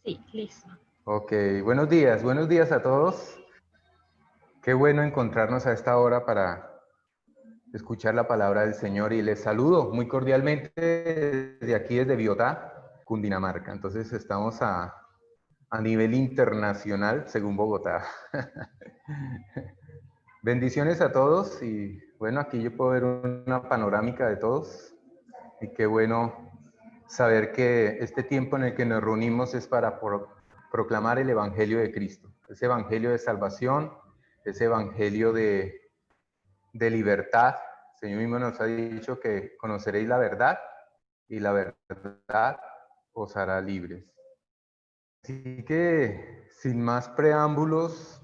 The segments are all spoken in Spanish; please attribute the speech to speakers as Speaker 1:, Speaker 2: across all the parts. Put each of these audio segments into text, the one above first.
Speaker 1: Sí, listo.
Speaker 2: Ok, buenos días a todos. Qué bueno encontrarnos a esta hora para escuchar la palabra del Señor y les saludo muy cordialmente desde aquí, desde Biotá, Cundinamarca. Entonces estamos a nivel internacional, según Bogotá. Bendiciones a todos y bueno, aquí yo puedo ver una panorámica de todos y qué bueno saber que este tiempo en el que nos reunimos es para proclamar el Evangelio de Cristo, ese Evangelio de salvación, ese Evangelio de libertad. El Señor mismo nos ha dicho que conoceréis la verdad y la verdad os hará libres. Así que, sin más preámbulos,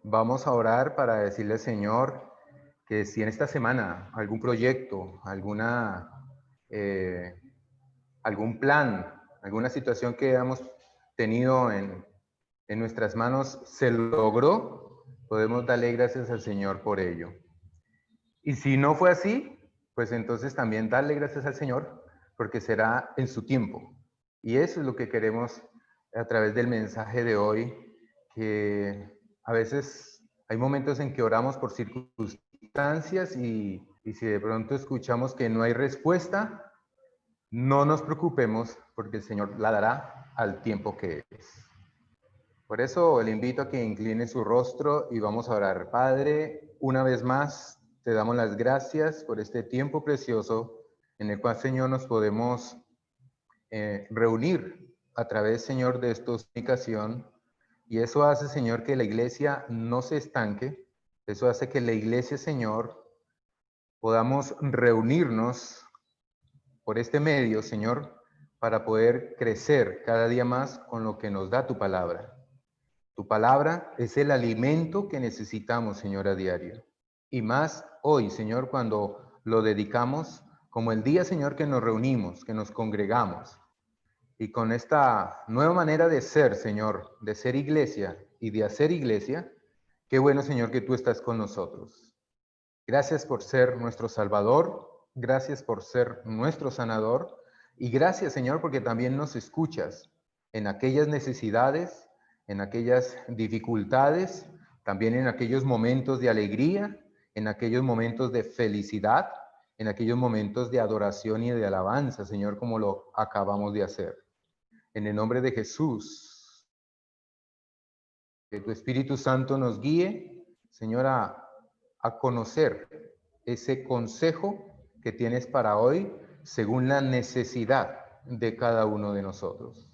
Speaker 2: vamos a orar para decirle al Señor que si en esta semana algún proyecto, eh, algún plan, alguna situación que hemos tenido en nuestras manos se logró, podemos darle gracias al Señor por ello. Y si no fue así, pues entonces también darle gracias al Señor, porque será en su tiempo. Y eso es lo que queremos a través del mensaje de hoy, que a veces hay momentos en que oramos por circunstancias y si de pronto escuchamos que no hay respuesta, no nos preocupemos porque el Señor la dará al tiempo que es. Por eso le invito a que incline su rostro y vamos a orar. Padre, una vez más te damos las gracias por este tiempo precioso en el cual, Señor, nos podemos reunir a través, Señor, de esta comunicación. Y eso hace, Señor, que la iglesia no se estanque. Eso hace que la iglesia, Señor, podamos reunirnos por este medio, Señor, para poder crecer cada día más con lo que nos da tu palabra. Tu palabra es el alimento que necesitamos, Señor, a diario. Y más hoy, Señor, cuando lo dedicamos como el día, Señor, que nos reunimos, que nos congregamos. Y con esta nueva manera de ser, Señor, de ser iglesia y de hacer iglesia, qué bueno, Señor, que tú estás con nosotros. Gracias por ser nuestro Salvador, gracias por ser nuestro sanador y gracias, Señor, porque también nos escuchas en aquellas necesidades, en aquellas dificultades, también en aquellos momentos de alegría, en aquellos momentos de felicidad, en aquellos momentos de adoración y de alabanza, Señor, como lo acabamos de hacer. En el nombre de Jesús, que tu Espíritu Santo nos guíe, Señor, a conocer ese consejo que tienes para hoy según la necesidad de cada uno de nosotros.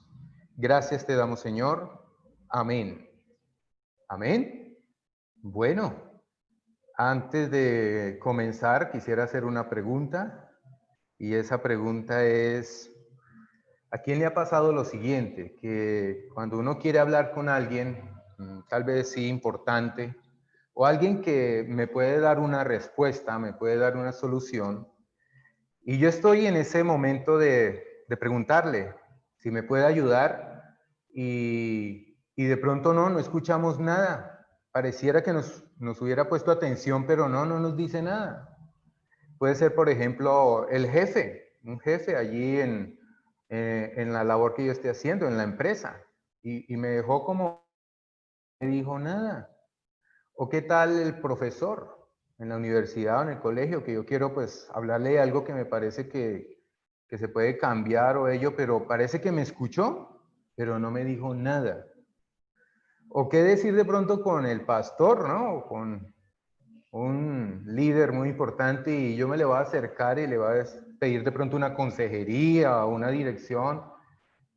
Speaker 2: Gracias te damos, Señor. Amén. Amén. Bueno, antes de comenzar quisiera hacer una pregunta y esa pregunta es, ¿a quién le ha pasado lo siguiente? Que cuando uno quiere hablar con alguien, tal vez sí importante, o alguien que me puede dar una respuesta, me puede dar una solución, y yo estoy en ese momento de preguntarle si me puede ayudar y de pronto no escuchamos nada. Pareciera que nos hubiera puesto atención, pero no nos dice nada. Puede ser, por ejemplo, el jefe, un jefe allí en la labor que yo esté haciendo, en la empresa, y me dejó como, no me dijo nada. O qué tal el profesor en la universidad o en el colegio, que yo quiero pues hablarle de algo que me parece que se puede cambiar o ello, pero parece que me escuchó, pero no me dijo nada. O qué decir de pronto con el pastor, ¿no? O con un líder muy importante y yo me le voy a acercar y le voy a pedir de pronto una consejería o una dirección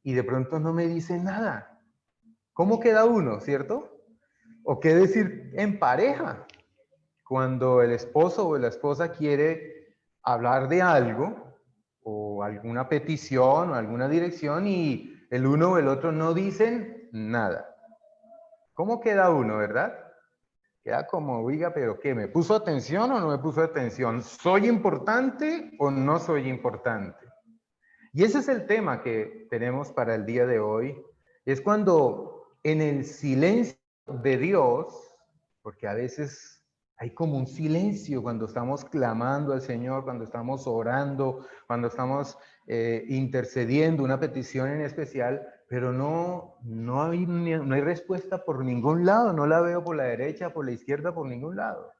Speaker 2: y de pronto no me dice nada. ¿Cómo queda uno, cierto? O qué decir en pareja, cuando el esposo o la esposa quiere hablar de algo o alguna petición o alguna dirección y el uno o el otro no dicen nada. ¿Cómo queda uno, verdad? Queda como, oiga, pero ¿qué? ¿Me puso atención o no me puso atención? ¿Soy importante o no soy importante? Y ese es el tema que tenemos para el día de hoy. Es cuando en el silencio de Dios, porque a veces hay como un silencio cuando estamos clamando al Señor, cuando estamos orando, cuando estamos intercediendo una petición en especial, pero no hay respuesta por ningún lado, no la veo por la derecha, por la izquierda, por ningún lado.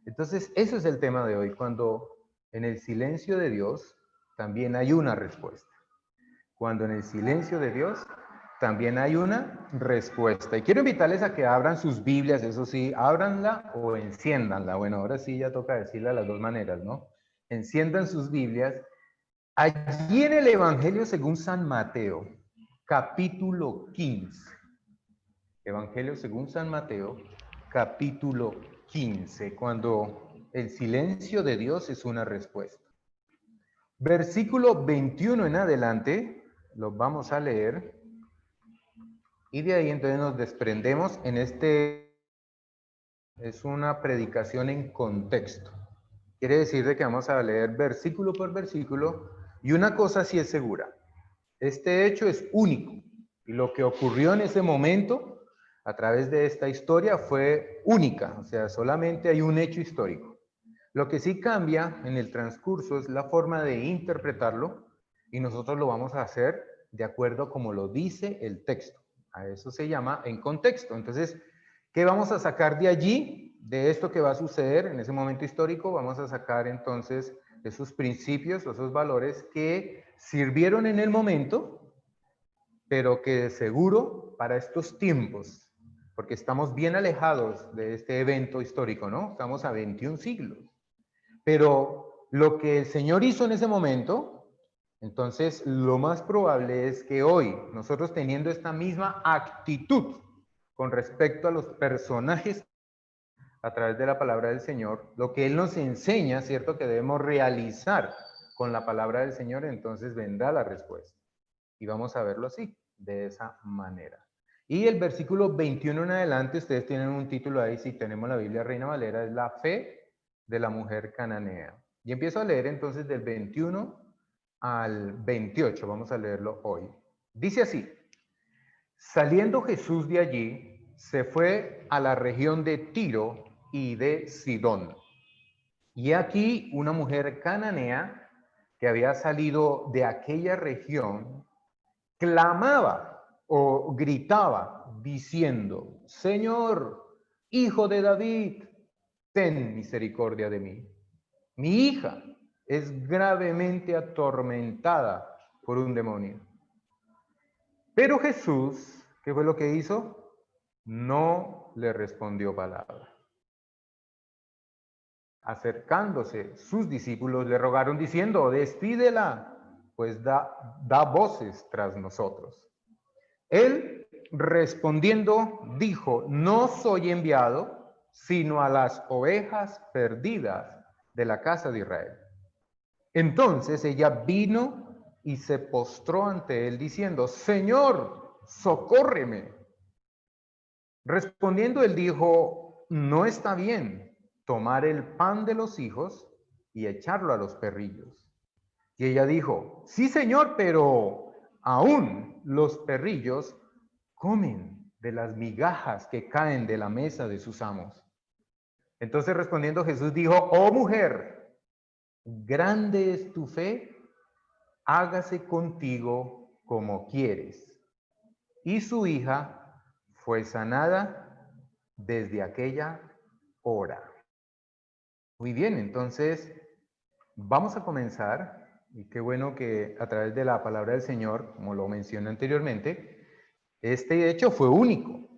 Speaker 2: Entonces, eso es el tema de hoy, cuando en el silencio de Dios también hay una respuesta. Cuando en el silencio de Dios también hay una respuesta. Y quiero invitarles a que abran sus Biblias, eso sí, ábranla o enciéndanla. Bueno, ahora sí ya toca decirle a las dos maneras, ¿no? Enciendan sus Biblias. Allí en el Evangelio según San Mateo, capítulo 15. Evangelio según San Mateo, capítulo 15, cuando el silencio de Dios es una respuesta. Versículo 21 en adelante, lo vamos a leer, y de ahí entonces nos desprendemos en es una predicación en contexto. Quiere decir de que vamos a leer versículo por versículo, y una cosa sí es segura, este hecho es único, y lo que ocurrió en ese momento, a través de esta historia, fue única, o sea, solamente hay un hecho histórico. Lo que sí cambia en el transcurso es la forma de interpretarlo, y nosotros lo vamos a hacer de acuerdo como lo dice el texto. A eso se llama en contexto. Entonces, ¿qué vamos a sacar de allí? De esto que va a suceder en ese momento histórico, vamos a sacar entonces esos principios, esos valores que sirvieron en el momento, pero que de seguro para estos tiempos, porque estamos bien alejados de este evento histórico, ¿no? Estamos a 21 siglos. Pero lo que el Señor hizo en ese momento, entonces lo más probable es que hoy, nosotros teniendo esta misma actitud con respecto a los personajes a través de la palabra del Señor, lo que Él nos enseña, ¿cierto? Que debemos realizar con la palabra del Señor, entonces vendrá la respuesta. Y vamos a verlo así, de esa manera. Y el versículo 21 en adelante, ustedes tienen un título ahí, si tenemos la Biblia Reina Valera, es la fe de la mujer cananea. Y empiezo a leer entonces del 21 al 28, vamos a leerlo hoy. Dice así: saliendo Jesús de allí, se fue a la región de Tiro y de Sidón. Y aquí una mujer cananea que había salido de aquella región, clamaba o gritaba diciendo: Señor, hijo de David, ten misericordia de mí. Mi hija es gravemente atormentada por un demonio. Pero Jesús, ¿qué fue lo que hizo? No le respondió palabra. Acercándose, sus discípulos le rogaron diciendo: despídela, pues da voces tras nosotros. Él, respondiendo, dijo: no soy enviado, sino a las ovejas perdidas de la casa de Israel. Entonces ella vino y se postró ante él, diciendo: Señor, socórreme. Respondiendo él dijo: no está bien tomar el pan de los hijos y echarlo a los perrillos. Y ella dijo: sí, Señor, pero aún los perrillos comen de las migajas que caen de la mesa de sus amos. Entonces respondiendo Jesús dijo: oh mujer, grande es tu fe, hágase contigo como quieres. Y su hija fue sanada desde aquella hora. Muy bien, entonces vamos a comenzar. Y qué bueno que a través de la palabra del Señor, como lo mencioné anteriormente, este hecho fue único.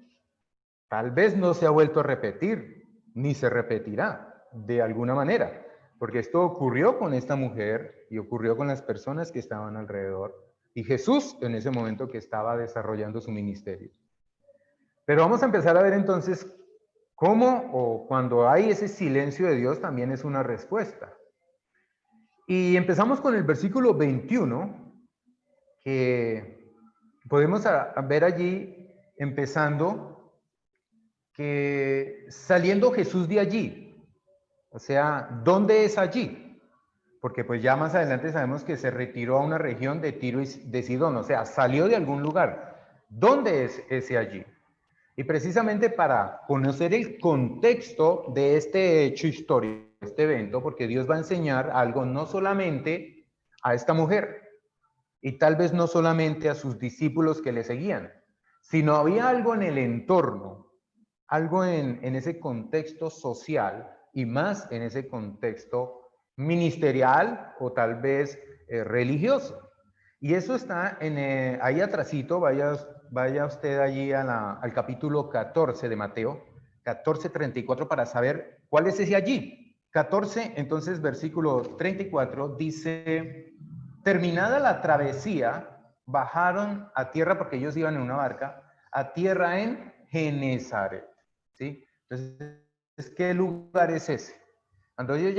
Speaker 2: Tal vez no se ha vuelto a repetir, ni se repetirá de alguna manera, porque esto ocurrió con esta mujer y ocurrió con las personas que estaban alrededor, y Jesús en ese momento que estaba desarrollando su ministerio. Pero vamos a empezar a ver entonces cómo o cuando hay ese silencio de Dios también es una respuesta. Y empezamos con el versículo 21, que podemos ver allí empezando que saliendo Jesús de allí, o sea, ¿dónde es allí? Porque pues ya más adelante sabemos que se retiró a una región de Tiro y de Sidón, o sea, salió de algún lugar. ¿Dónde es ese allí? Y precisamente para conocer el contexto de este hecho histórico, este evento, porque Dios va a enseñar algo no solamente a esta mujer, Y tal vez no solamente a sus discípulos que le seguían, sino había algo en el entorno, algo en ese contexto social y más en ese contexto ministerial o tal vez religioso. Y eso está ahí atrásito, vaya usted allí al capítulo 14 de Mateo, 14:34 para saber cuál es ese allí. 14, entonces versículo 34 dice, terminada la travesía, bajaron a tierra porque ellos iban en una barca, a tierra en Genezaret, ¿sí? Entonces, ¿qué lugar es ese? Cuando ellos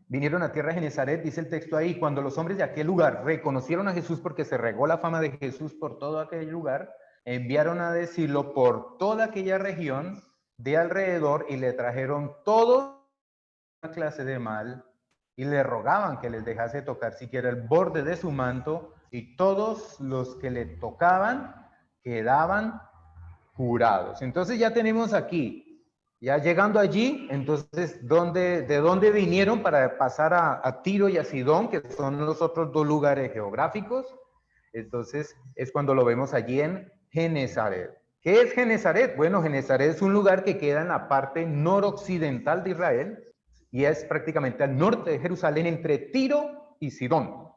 Speaker 2: vinieron a tierra de Genezaret, dice el texto ahí, cuando los hombres de aquel lugar reconocieron a Jesús porque se regó la fama de Jesús por todo aquel lugar, enviaron a decirlo por toda aquella región de alrededor y le trajeron toda clase de mal y le rogaban que les dejase tocar siquiera el borde de su manto y todos los que le tocaban quedaban curados. Entonces ya tenemos aquí, ya llegando allí, entonces, ¿de dónde vinieron para pasar a Tiro y a Sidón, que son los otros dos lugares geográficos? Entonces es cuando lo vemos allí en Genezaret. ¿Qué es Genezaret? Bueno, Genezaret es un lugar que queda en la parte noroccidental de Israel y es prácticamente al norte de Jerusalén, entre Tiro y Sidón.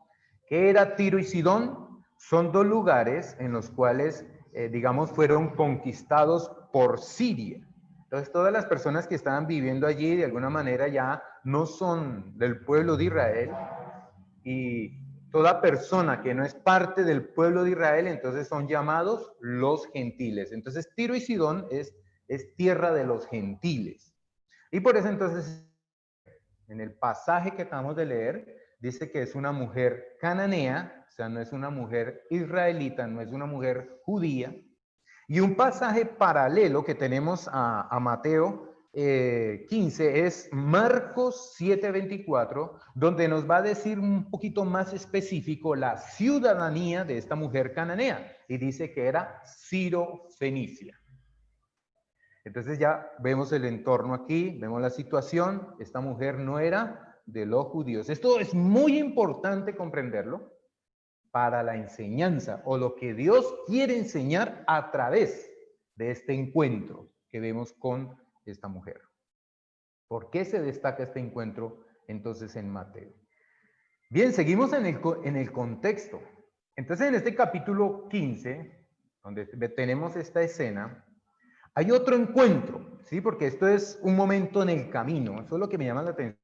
Speaker 2: ¿Qué era Tiro y Sidón? Son dos lugares en los cuales, digamos, fueron conquistados por Siria. Entonces, todas las personas que estaban viviendo allí, de alguna manera, ya no son del pueblo de Israel, y toda persona que no es parte del pueblo de Israel, entonces son llamados los gentiles. Entonces, Tiro y Sidón es tierra de los gentiles. Y por eso, entonces, en el pasaje que acabamos de leer, dice que es una mujer cananea, o sea, no es una mujer israelita, no es una mujer judía. Y un pasaje paralelo que tenemos a Mateo 15 es Marcos 7:24, donde nos va a decir un poquito más específico la ciudadanía de esta mujer cananea. Y dice que era Ciro-Fenicia. Entonces ya vemos el entorno aquí, vemos la situación. Esta mujer no era de los judíos. Esto es muy importante comprenderlo para la enseñanza o lo que Dios quiere enseñar a través de este encuentro que vemos con esta mujer. ¿Por qué se destaca este encuentro entonces en Mateo? Bien, seguimos en el contexto. Entonces en este capítulo 15, donde tenemos esta escena, hay otro encuentro, ¿sí? Porque esto es un momento en el camino. Eso es lo que me llama la atención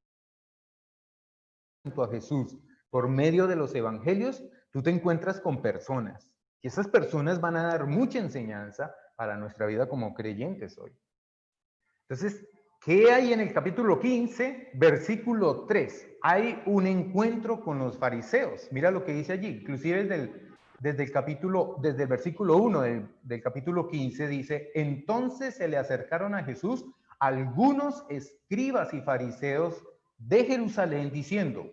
Speaker 2: a Jesús. Por medio de los evangelios, tú te encuentras con personas. Y esas personas van a dar mucha enseñanza para nuestra vida como creyentes hoy. Entonces, ¿qué hay en el capítulo 15, versículo 3? Hay un encuentro con los fariseos. Mira lo que dice allí. Inclusive desde el versículo 1 del capítulo 15 dice, entonces se le acercaron a Jesús algunos escribas y fariseos de Jerusalén diciendo,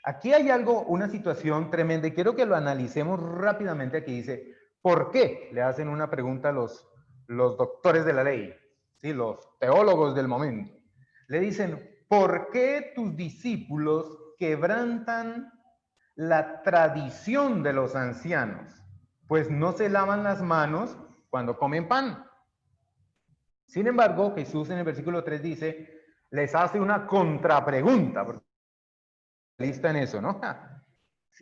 Speaker 2: aquí hay una situación tremenda y quiero que lo analicemos rápidamente. Aquí dice, ¿por qué? Le hacen una pregunta a los doctores de la ley, ¿sí? Los teólogos del momento. Le dicen, ¿por qué tus discípulos quebrantan la tradición de los ancianos? Pues no se lavan las manos cuando comen pan. Sin embargo, Jesús en el versículo 3 dice, les hace una contrapregunta, porque lista en eso, ¿no?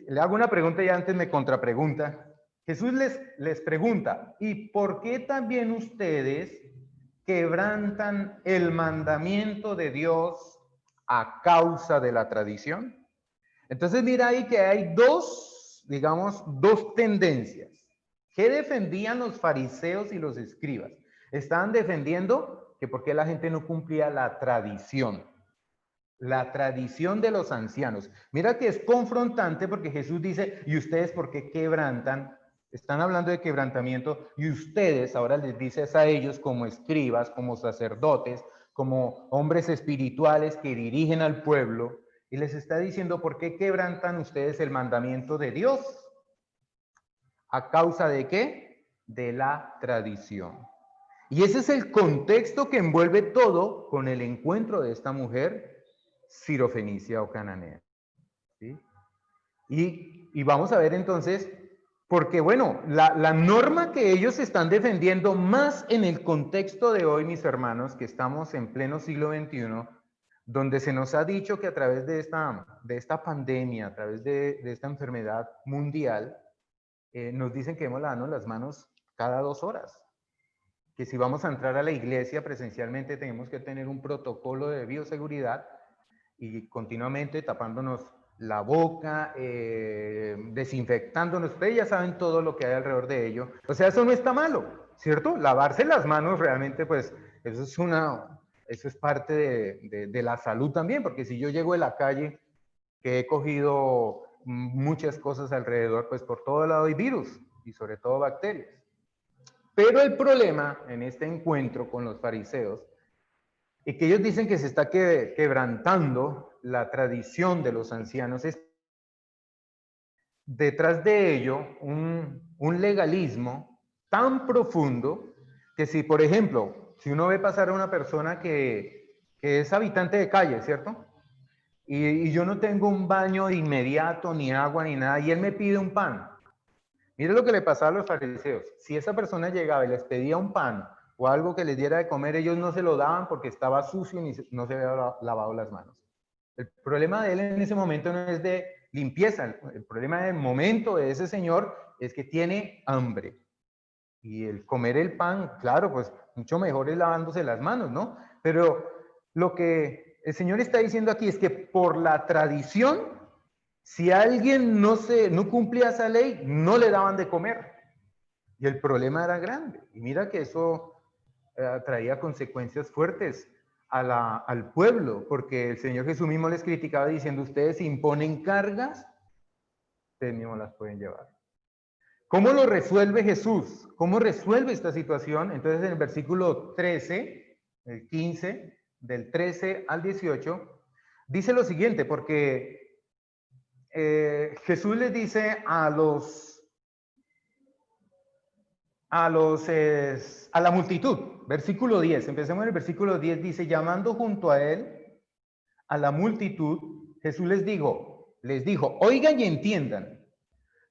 Speaker 2: Le hago una pregunta y antes me contrapregunta. Jesús les pregunta, ¿y por qué también ustedes quebrantan el mandamiento de Dios a causa de la tradición? Entonces mira ahí que hay dos tendencias. ¿Qué defendían los fariseos y los escribas? Estaban defendiendo que por qué la gente no cumplía la tradición de los ancianos. Mira que es confrontante porque Jesús dice, ¿y ustedes por qué quebrantan? Están hablando de quebrantamiento y ustedes ahora les dices a ellos como escribas, como sacerdotes, como hombres espirituales que dirigen al pueblo y les está diciendo, ¿por qué quebrantan ustedes el mandamiento de Dios? ¿A causa de qué? De la tradición. Y ese es el contexto que envuelve todo con el encuentro de esta mujer Ciro-Fenicia o cananea. ¿Sí? Y vamos a ver entonces, porque bueno, la norma que ellos están defendiendo más en el contexto de hoy, mis hermanos, que estamos en pleno siglo XXI, donde se nos ha dicho que a través de esta pandemia, a través de esta enfermedad mundial, nos dicen que debemos lavarnos las manos cada 2 horas, que si vamos a entrar a la iglesia presencialmente tenemos que tener un protocolo de bioseguridad y continuamente tapándonos la boca, desinfectándonos. Ustedes ya saben todo lo que hay alrededor de ello. O sea, eso no está malo, ¿cierto? Lavarse las manos realmente, pues, eso es parte de la salud también, porque si yo llego de la calle, que he cogido muchas cosas alrededor, pues por todo lado hay virus y sobre todo bacterias. Pero el problema en este encuentro con los fariseos y que ellos dicen que se está quebrantando la tradición de los ancianos, es detrás de ello un legalismo tan profundo que si, por ejemplo, si uno ve pasar a una persona que es habitante de calle, ¿cierto? Y yo no tengo un baño inmediato, ni agua, ni nada, y él me pide un pan. Mire lo que le pasaba a los fariseos. Si esa persona llegaba y les pedía un pan o algo que les diera de comer, ellos no se lo daban porque estaba sucio y no se había lavado las manos. El problema de él en ese momento no es de limpieza, el problema del momento de ese señor es que tiene hambre. Y el comer el pan, claro, pues mucho mejor es lavándose las manos, ¿no? Pero lo que el Señor está diciendo aquí es que por la tradición, si alguien no cumplía esa ley, no le daban de comer. Y el problema era grande. Y mira que eso traía consecuencias fuertes al pueblo, porque el Señor Jesús mismo les criticaba diciendo, ustedes imponen cargas, ustedes mismos las pueden llevar. ¿Cómo lo resuelve Jesús? ¿Cómo resuelve esta situación? Entonces en el versículo 13, el 15, del 13 al 18, dice lo siguiente, porque Jesús les dice a la multitud, versículo 10, empecemos en el versículo 10, dice, llamando junto a él a la multitud, Jesús les dijo, oigan y entiendan,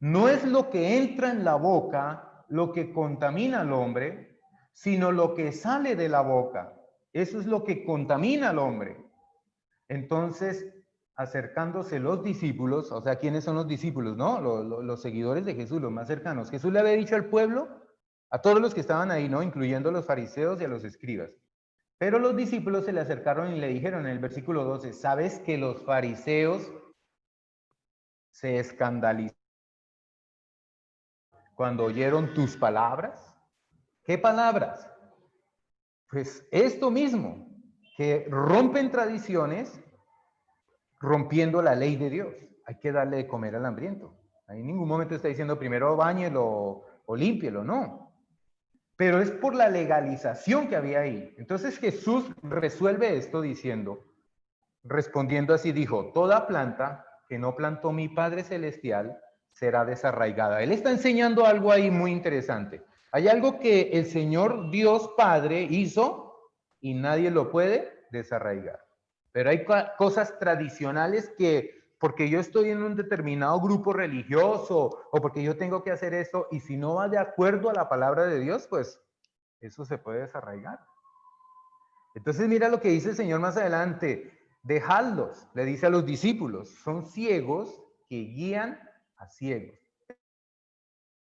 Speaker 2: no es lo que entra en la boca lo que contamina al hombre, sino lo que sale de la boca. Eso es lo que contamina al hombre. Entonces, acercándose los discípulos, o sea, ¿quiénes son los discípulos? ¿No? Los seguidores de Jesús, los más cercanos. Jesús le había dicho al pueblo, a todos los que estaban ahí, ¿no? Incluyendo a los fariseos y a los escribas. Pero los discípulos se le acercaron y le dijeron en el versículo 12, ¿sabes que los fariseos se escandalizaron cuando oyeron tus palabras? ¿Qué palabras? Pues esto mismo, que rompen tradiciones rompiendo la ley de Dios. Hay que darle de comer al hambriento. Ahí en ningún momento está diciendo primero báñelo o límpielo, no. Pero es por la legalización que había ahí. Entonces Jesús resuelve esto diciendo, respondiendo así dijo, toda planta que no plantó mi Padre Celestial será desarraigada. Él está enseñando algo ahí muy interesante. Hay algo que el Señor Dios Padre hizo y nadie lo puede desarraigar. Pero hay cosas tradicionales que, porque yo estoy en un determinado grupo religioso o porque yo tengo que hacer esto, y si no va de acuerdo a la palabra de Dios, pues eso se puede desarraigar. Entonces mira lo que dice el Señor más adelante. Dejadlos, le dice a los discípulos, son ciegos que guían a ciegos.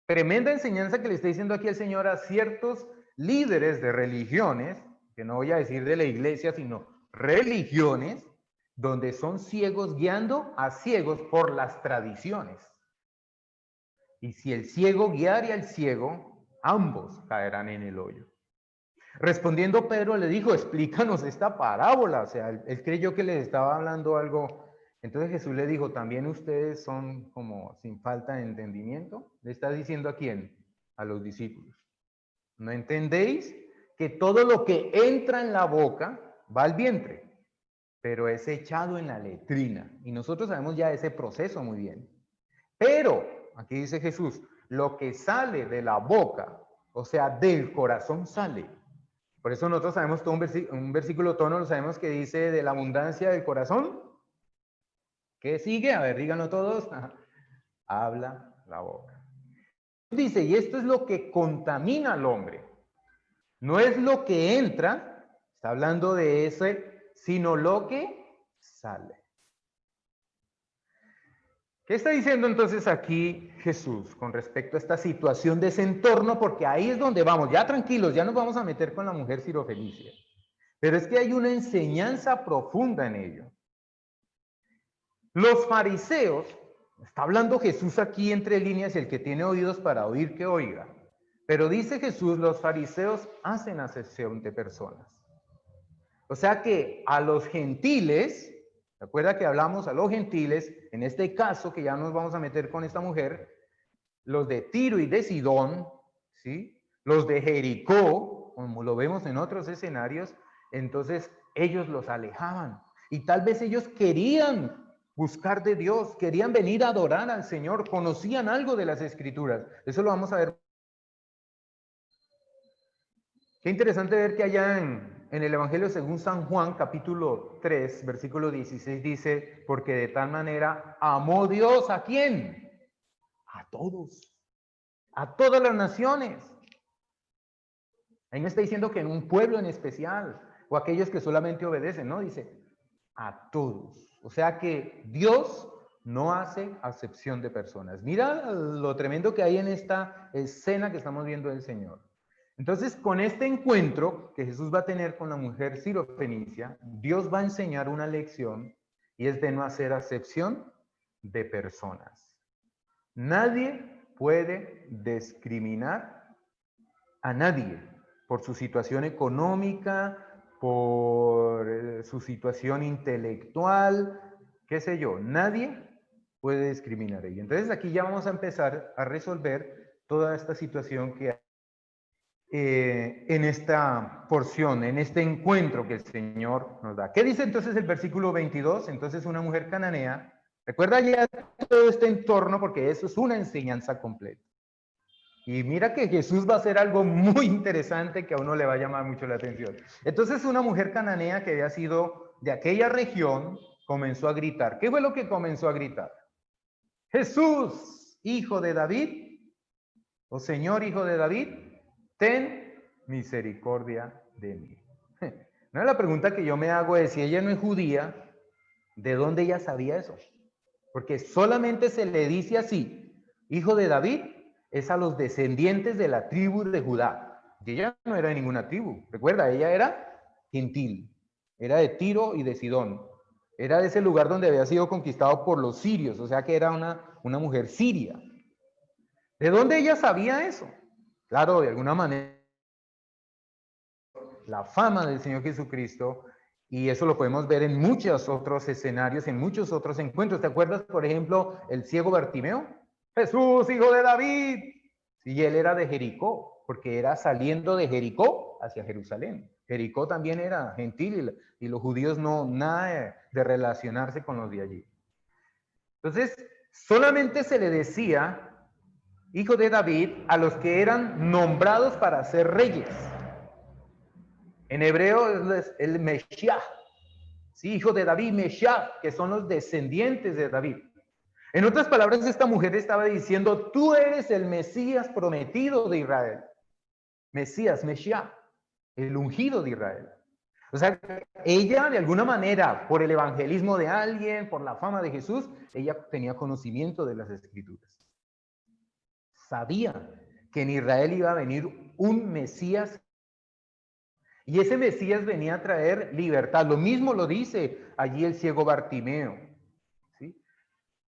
Speaker 2: Tremenda enseñanza que le está diciendo aquí el Señor a ciertos líderes de religiones, que no voy a decir de la iglesia, sino religiones, donde son ciegos guiando a ciegos por las tradiciones. Y si el ciego guiare al ciego, ambos caerán en el hoyo. Respondiendo Pedro le dijo, explícanos esta parábola. O sea, él creyó que les estaba hablando algo. Entonces Jesús le dijo, ¿también ustedes son como sin falta de entendimiento? ¿Le está diciendo a quién? A los discípulos. ¿No entendéis que todo lo que entra en la boca va al vientre, pero es echado en la letrina? Y nosotros sabemos ya ese proceso muy bien. Pero, aquí dice Jesús, lo que sale de la boca, o sea, del corazón sale. Por eso nosotros sabemos todo un versículo, todos lo sabemos, que dice de la abundancia del corazón. ¿Qué sigue? A ver, díganlo todos. habla la boca. Dice, y esto es lo que contamina al hombre. No es lo que entra, está hablando de ese, sino lo que sale. ¿Qué está diciendo entonces aquí Jesús con respecto a esta situación de ese entorno? Porque ahí es donde vamos, ya tranquilos, ya nos vamos a meter con la mujer sirofenicia. Pero es que hay una enseñanza profunda en ello. Los fariseos, está hablando Jesús aquí entre líneas, y el que tiene oídos para oír, que oiga. Pero dice Jesús, los fariseos hacen acepción de personas. O sea que a los gentiles, ¿se acuerda que hablamos a los gentiles? En este caso, que ya nos vamos a meter con esta mujer, los de Tiro y de Sidón, ¿sí? Los de Jericó, como lo vemos en otros escenarios, entonces ellos los alejaban. Y tal vez ellos querían buscar de Dios, querían venir a adorar al Señor, conocían algo de las Escrituras. Eso lo vamos a ver. Qué interesante ver que allá en el Evangelio según San Juan, capítulo 3, versículo 16, dice, porque de tal manera amó Dios, ¿a quién? A todas las naciones. Ahí no está diciendo que en un pueblo en especial, o aquellos que solamente obedecen, no, dice a todos. O sea que Dios no hace acepción de personas. Mira lo tremendo que hay en esta escena que estamos viendo del Señor. Entonces, con este encuentro que Jesús va a tener con la mujer sirofenicia, Dios va a enseñar una lección, y es de no hacer acepción de personas. Nadie puede discriminar a nadie por su situación económica, por su situación intelectual, qué sé yo. Nadie puede discriminar a ella. Entonces aquí ya vamos a empezar a resolver toda esta situación que hay en esta porción, en este encuentro que el Señor nos da. ¿Qué dice entonces el versículo 22? Entonces una mujer cananea, recuerda ya todo este entorno porque eso es una enseñanza completa. Y mira que Jesús va a hacer algo muy interesante que a uno le va a llamar mucho la atención. Entonces una mujer cananea que había sido de aquella región comenzó a gritar. ¿Qué fue lo que comenzó a gritar? Jesús, hijo de David, o Señor, hijo de David, ten misericordia de mí. No, la pregunta que yo me hago es, si ella no es judía, ¿de dónde ella sabía eso? Porque solamente se le dice así, hijo de David, es a los descendientes de la tribu de Judá. Y ella no era de ninguna tribu. Recuerda, ella era gentil. Era de Tiro y de Sidón. Era de ese lugar donde había sido conquistado por los sirios. O sea que era una mujer siria. ¿De dónde ella sabía eso? Claro, de alguna manera, la fama del Señor Jesucristo, y eso lo podemos ver en muchos otros escenarios, en muchos otros encuentros. ¿Te acuerdas, por ejemplo, el ciego Bartimeo? Jesús, hijo de David. Y él era de Jericó, porque era saliendo de Jericó hacia Jerusalén. Jericó también era gentil y los judíos no, nada de relacionarse con los de allí. Entonces, solamente se le decía hijo de David a los que eran nombrados para ser reyes. En hebreo es el Meshiach, ¿sí? Hijo de David, Meshiach, que son los descendientes de David. En otras palabras, esta mujer estaba diciendo, tú eres el Mesías prometido de Israel. Mesías, Meshiach, el ungido de Israel. O sea, ella de alguna manera, por el evangelismo de alguien, por la fama de Jesús, ella tenía conocimiento de las Escrituras. Sabía que en Israel iba a venir un Mesías. Y ese Mesías venía a traer libertad. Lo mismo lo dice allí el ciego Bartimeo. ¿Sí?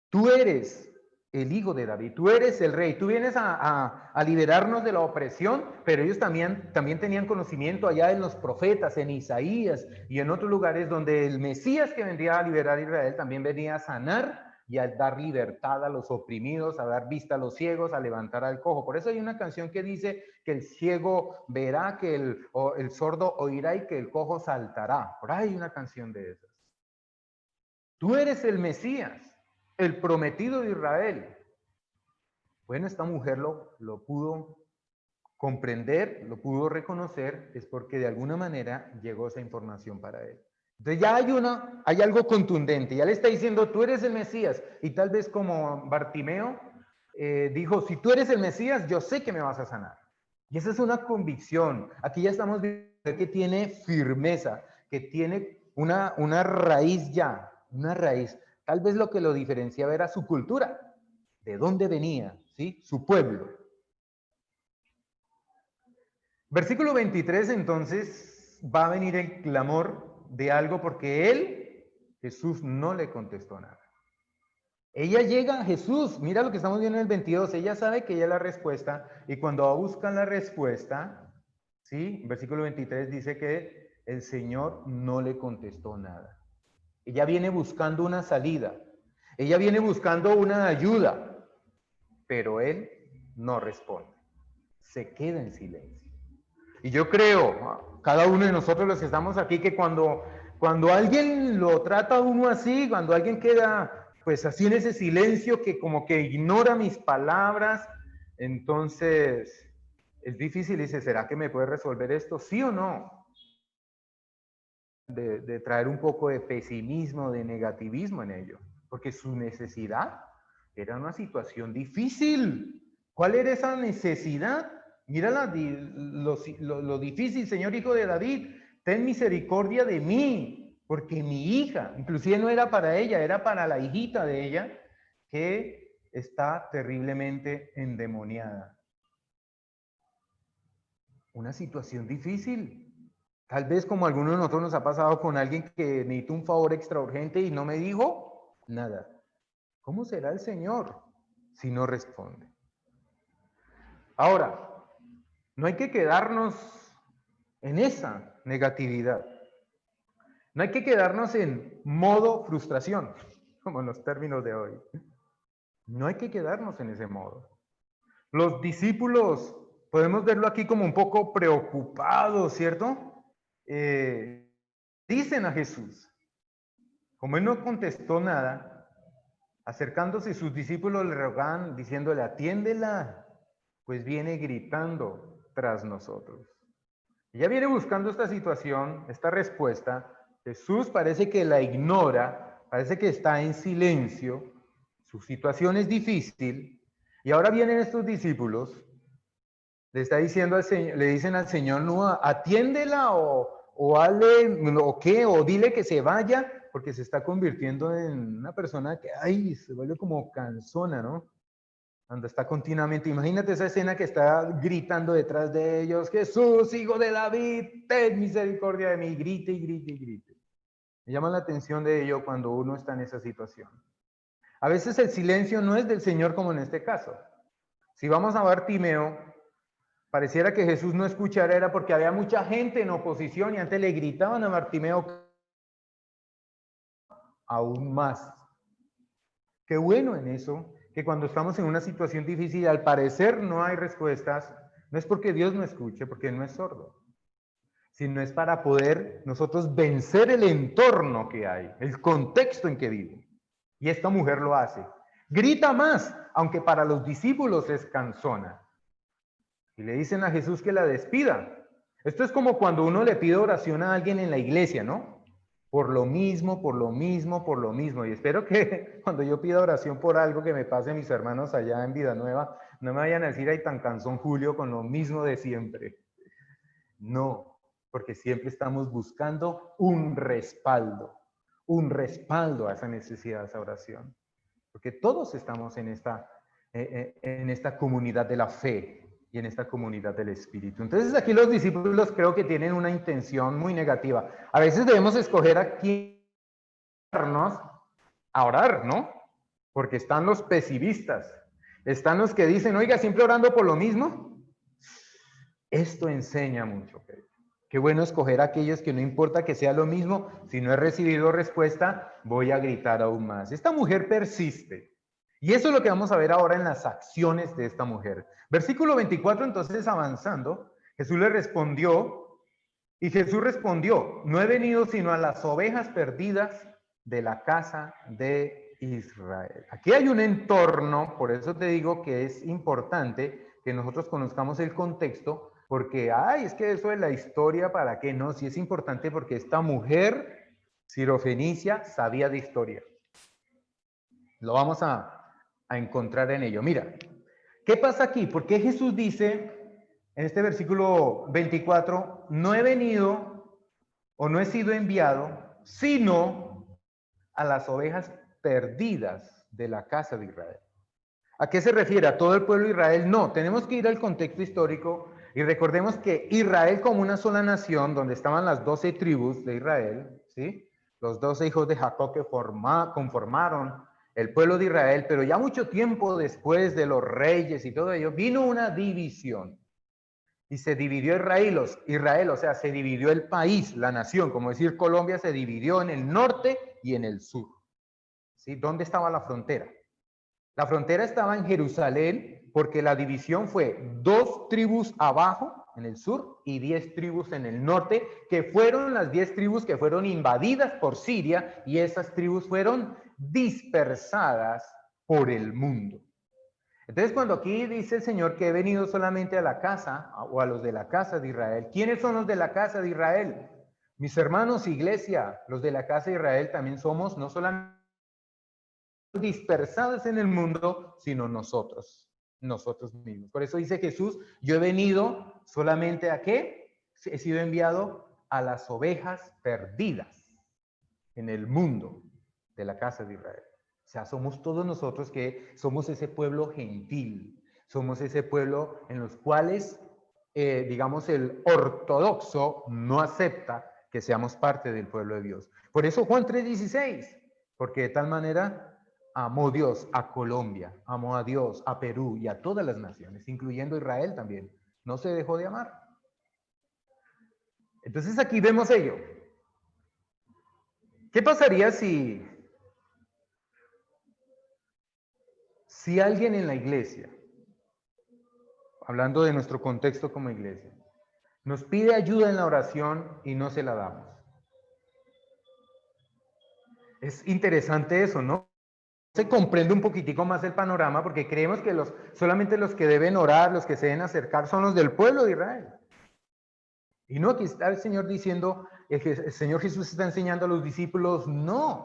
Speaker 2: Tú eres el hijo de David, tú eres el rey, tú vienes a liberarnos de la opresión, pero ellos también tenían conocimiento allá en los profetas, en Isaías y en otros lugares donde el Mesías que vendría a liberar a Israel también venía a sanar y a dar libertad a los oprimidos, a dar vista a los ciegos, a levantar al cojo. Por eso hay una canción que dice que el ciego verá, que el sordo oirá y que el cojo saltará. Por ahí hay una canción de esas. Tú eres el Mesías, el prometido de Israel. Bueno, esta mujer lo pudo comprender, lo pudo reconocer, es porque de alguna manera llegó esa información para él. Entonces ya hay algo contundente, ya le está diciendo, tú eres el Mesías. Y tal vez como Bartimeo dijo, si tú eres el Mesías, yo sé que me vas a sanar. Y esa es una convicción. Aquí ya estamos viendo que tiene firmeza, que tiene una raíz ya, una raíz. Tal vez lo que lo diferenciaba era su cultura, de dónde venía, ¿sí? Su pueblo. Versículo 23, entonces, va a venir el clamor de algo porque él, Jesús, no le contestó nada. Ella llega a Jesús, mira lo que estamos viendo en el 22, ella sabe que ella es la respuesta, y cuando buscan la respuesta, ¿sí? Versículo 23 dice que el Señor no le contestó nada. Ella viene buscando una salida, ella viene buscando una ayuda, pero él no responde, se queda en silencio. Y yo creo, cada uno de nosotros los que estamos aquí, que cuando alguien lo trata a uno así, cuando alguien queda pues así en ese silencio que como que ignora mis palabras, entonces es difícil. Dice, ¿será que me puede resolver esto? ¿Sí o no? De traer un poco de pesimismo, de negativismo en ello, porque su necesidad era una situación difícil. ¿Cuál era esa necesidad? Mira lo difícil, Señor Hijo de David, ten misericordia de mí, porque mi hija, inclusive no era para ella, era para la hijita de ella, que está terriblemente endemoniada. Una situación difícil. Tal vez como a algunos de nosotros nos ha pasado con alguien que necesita un favor extra urgente y no me dijo nada. ¿Cómo será el Señor si no responde? Ahora, no hay que quedarnos en esa negatividad. No hay que quedarnos en modo frustración, como en los términos de hoy. No hay que quedarnos en ese modo. Los discípulos, podemos verlo aquí como un poco preocupados, ¿cierto? Dicen a Jesús, como él no contestó nada, acercándose sus discípulos le rogan, diciéndole, atiéndela, pues viene gritando tras nosotros. Ella viene buscando esta situación, esta respuesta. Jesús parece que la ignora, parece que está en silencio, su situación es difícil, y ahora vienen estos discípulos, le está diciendo al Señor, le dicen al Señor, no, atiéndela o hazle, o qué, o dile que se vaya, porque se está convirtiendo en una persona que, ay, se vuelve como cansona, ¿no? Cuando está continuamente, imagínate esa escena que está gritando detrás de ellos, Jesús, hijo de David, ten misericordia de mí, grite y grite y grite. Me llama la atención de ello cuando uno está en esa situación. A veces el silencio no es del Señor como en este caso. Si vamos a Bartimeo, pareciera que Jesús no escuchara, era porque había mucha gente en oposición y antes le gritaban a Bartimeo aún más. Qué bueno en eso, que cuando estamos en una situación difícil, al parecer no hay respuestas, no es porque Dios no escuche, porque no es sordo, sino es para poder nosotros vencer el entorno que hay, el contexto en que vive. Y esta mujer lo hace. Grita más, aunque para los discípulos es cansona. Y le dicen a Jesús que la despida. Esto es como cuando uno le pide oración a alguien en la iglesia, ¿no? Por lo mismo, por lo mismo, por lo mismo. Y espero que cuando yo pida oración por algo que me pase mis hermanos allá en Vida Nueva, no me vayan a decir, ay, tan cansón Julio, con lo mismo de siempre. No, porque siempre estamos buscando un respaldo a esa necesidad, a esa oración. Porque todos estamos en esta comunidad de la fe y en esta comunidad del Espíritu. Entonces aquí los discípulos creo que tienen una intención muy negativa. A veces debemos escoger a quién a orar, ¿no? Porque están los pesimistas, están los que dicen, oiga, siempre orando por lo mismo. Esto enseña mucho. Qué bueno escoger a aquellos que no importa que sea lo mismo, si no he recibido respuesta, voy a gritar aún más. Esta mujer persiste. Y eso es lo que vamos a ver ahora en las acciones de esta mujer. Versículo 24, entonces avanzando, Jesús le respondió, y Jesús respondió, no he venido sino a las ovejas perdidas de la casa de Israel. Aquí hay un entorno, por eso te digo que es importante que nosotros conozcamos el contexto, porque, ay, es que eso de la historia, ¿para qué? No, sí es importante porque esta mujer Sirofenicia sabía de historia. Lo vamos a encontrar en ello. Mira, ¿qué pasa aquí? ¿Por qué Jesús dice en este versículo 24, no he venido o no he sido enviado, sino a las ovejas perdidas de la casa de Israel? ¿A qué se refiere? ¿A todo el pueblo de Israel? No, tenemos que ir al contexto histórico y recordemos que Israel como una sola nación, donde estaban las 12 tribus de Israel, ¿sí? Los 12 hijos de Jacob que conformaron el pueblo de Israel, pero ya mucho tiempo después de los reyes y todo ello, vino una división. Y se dividió Israel, o sea, se dividió el país, la nación, como decir Colombia se dividió en el norte y en el sur. ¿Sí? ¿Dónde estaba la frontera? La frontera estaba en Jerusalén porque la división fue 2 tribus abajo en el sur y 10 tribus en el norte, que fueron las 10 tribus que fueron invadidas por Siria y esas tribus fueron dispersadas por el mundo. Entonces, cuando aquí dice el Señor que he venido solamente a la casa o a los de la casa de Israel, ¿quiénes son los de la casa de Israel? Mis hermanos, iglesia, los de la casa de Israel también somos no solamente dispersados en el mundo, sino nosotros mismos. Por eso dice Jesús, yo he venido solamente a ¿qué? He sido enviado a las ovejas perdidas en el mundo de la casa de Israel. O sea, somos todos nosotros que somos ese pueblo gentil, somos ese pueblo en los cuales, digamos, el ortodoxo no acepta que seamos parte del pueblo de Dios. Por eso Juan 3:16, porque de tal manera amó Dios a Colombia, amó a Dios a Perú y a todas las naciones, incluyendo Israel también. No se dejó de amar. Entonces aquí vemos ello. ¿Qué pasaría si alguien en la iglesia, hablando de nuestro contexto como iglesia, nos pide ayuda en la oración y no se la damos? Es interesante eso, ¿no? Se comprende un poquitico más el panorama porque creemos que solamente los que deben orar, los que se deben acercar son los del pueblo de Israel. Y no, aquí está el Señor diciendo, el Señor Jesús está enseñando a los discípulos, no.